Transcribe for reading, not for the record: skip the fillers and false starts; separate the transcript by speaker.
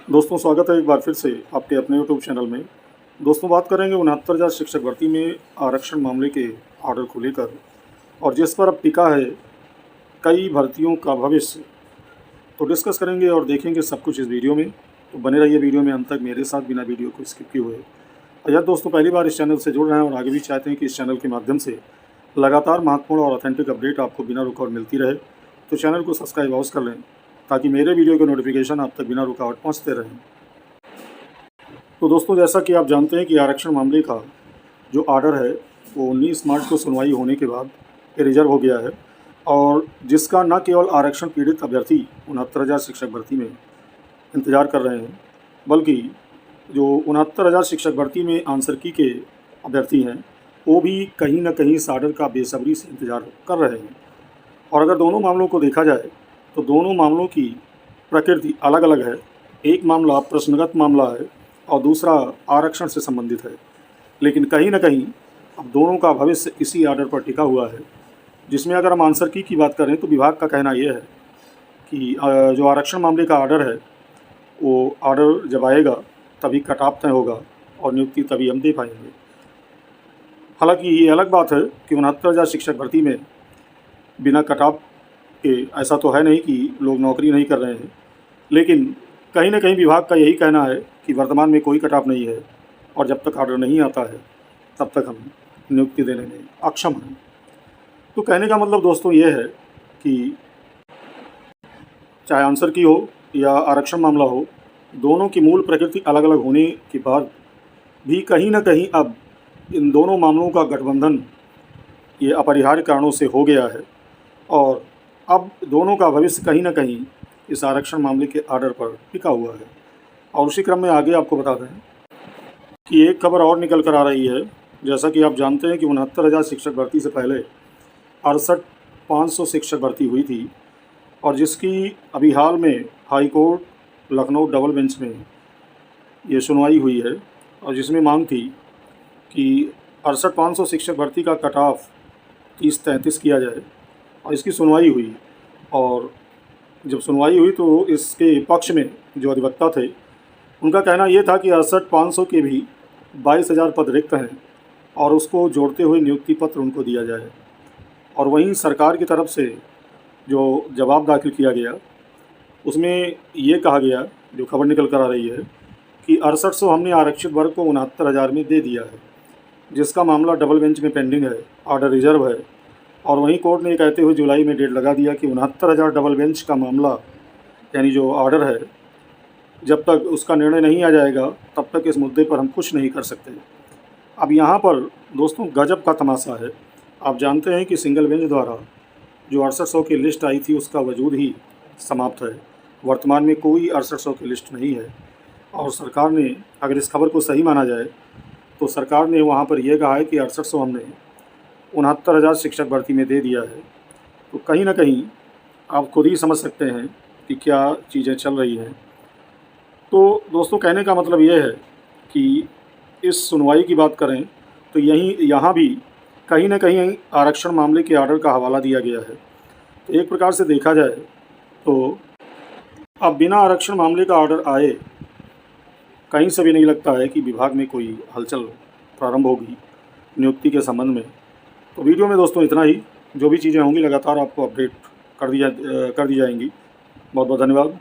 Speaker 1: दोस्तों स्वागत है एक बार फिर से आपके अपने यूट्यूब चैनल में। दोस्तों बात करेंगे 69,000 शिक्षक भर्ती में आरक्षण मामले के ऑर्डर को लेकर और जिस पर अब टिका है कई भर्तियों का भविष्य। तो डिस्कस करेंगे और देखेंगे सब कुछ इस वीडियो में। तो बने रहिए वीडियो में अंत तक मेरे साथ बिना वीडियो को स्किप किए हुए। और यह दोस्तों पहली बार इस चैनल से जुड़ रहे हैं और आगे भी चाहते हैं कि इस चैनल के माध्यम से लगातार महत्वपूर्ण और ऑथेंटिक अपडेट आपको बिना रुकावट मिलती रहे, तो चैनल को सब्सक्राइब अवश्य कर लें ताकि मेरे वीडियो के नोटिफिकेशन आप तक बिना रुकावट पहुंचते रहें। तो दोस्तों जैसा कि आप जानते हैं कि आरक्षण मामले का जो ऑर्डर है वो 19 मार्च को सुनवाई होने के बाद रिजर्व हो गया है और जिसका न केवल आरक्षण पीड़ित अभ्यर्थी 69,000 शिक्षक भर्ती में इंतज़ार कर रहे हैं, बल्कि जो 69,000 शिक्षक भर्ती में आंसर की के अभ्यर्थी हैं वो भी कहीं ना कहीं इस ऑर्डर का बेसब्री से इंतज़ार कर रहे हैं। और अगर दोनों मामलों को देखा जाए तो दोनों मामलों की प्रकृति अलग अलग है। एक मामला प्रश्नगत मामला है और दूसरा आरक्षण से संबंधित है, लेकिन कहीं ना कहीं अब दोनों का भविष्य इसी ऑर्डर पर टिका हुआ है। जिसमें अगर हम आंसर की बात करें तो विभाग का कहना यह है कि जो आरक्षण मामले का ऑर्डर है वो ऑर्डर जब आएगा तभी कट ऑफ तय होगा और नियुक्ति तभी हम दे पाएंगे। हालांकि ये अलग बात है कि 69,000 शिक्षक भर्ती में बिना कट ऑफ के ऐसा तो है नहीं कि लोग नौकरी नहीं कर रहे हैं, लेकिन कहीं ना कहीं विभाग का यही कहना है कि वर्तमान में कोई कट ऑफ नहीं है और जब तक ऑर्डर नहीं आता है तब तक हम नियुक्ति देने में अक्षम हैं। तो कहने का मतलब दोस्तों ये है कि चाहे आंसर की हो या आरक्षण मामला हो, दोनों की मूल प्रकृति अलग अलग होने के बाद भी कहीं ना कहीं अब इन दोनों मामलों का गठबंधन ये अपरिहार्य कारणों से हो गया है और अब दोनों का भविष्य कहीं ना कहीं इस आरक्षण मामले के ऑर्डर पर टिका हुआ है। और उसी क्रम में आगे आपको बता दें कि एक खबर और निकल कर आ रही है। जैसा कि आप जानते हैं कि 69,000 शिक्षक भर्ती से पहले 68,500 शिक्षक भर्ती हुई थी और जिसकी अभी हाल में high court Lucknow double bench में ये सुनवाई हुई है और जिसमें मांग थी कि 68,500 शिक्षक भर्ती का कट ऑफ 30-33 किया जाए और इसकी सुनवाई हुई। और जब सुनवाई हुई तो इसके पक्ष में जो अधिवक्ता थे उनका कहना ये था कि 68,500 के भी 22,000 पद रिक्त हैं और उसको जोड़ते हुए नियुक्ति पत्र उनको दिया जाए। और वहीं सरकार की तरफ से जो जवाब दाखिल किया गया उसमें ये कहा गया, जो खबर निकल कर आ रही है, कि 6800 हमने आरक्षित वर्ग को 69,000 में दे दिया है, जिसका मामला डबल बेंच में पेंडिंग है, ऑर्डर रिजर्व है। और वहीं कोर्ट ने ये कहते हुए जुलाई में डेट लगा दिया कि 69,000 डबल बेंच का मामला यानी जो ऑर्डर है, जब तक उसका निर्णय नहीं आ जाएगा तब तक इस मुद्दे पर हम कुछ नहीं कर सकते। अब यहाँ पर दोस्तों गजब का तमाशा है। आप जानते हैं कि सिंगल बेंच द्वारा जो 6800 की लिस्ट आई थी उसका वजूद ही समाप्त है। वर्तमान में कोई 6800 की लिस्ट नहीं है और सरकार ने, अगर इस खबर को सही माना जाए तो सरकार ने वहाँ पर यह कहा है कि 6800 हमने 69,000 शिक्षक भर्ती में दे दिया है। तो कहीं ना कहीं आप खुद ही समझ सकते हैं कि क्या चीज़ें चल रही हैं। तो दोस्तों कहने का मतलब ये है कि इस सुनवाई की बात करें तो यहाँ भी कहीं ना कहीं आरक्षण मामले के ऑर्डर का हवाला दिया गया है। तो एक प्रकार से देखा जाए तो अब बिना आरक्षण मामले का ऑर्डर आए कहीं से भी नहीं लगता है कि विभाग में कोई हलचल प्रारंभ होगी नियुक्ति के संबंध में। तो वीडियो में दोस्तों इतना ही। जो भी चीज़ें होंगी लगातार आपको अपडेट कर दी जाएंगी। बहुत बहुत धन्यवाद।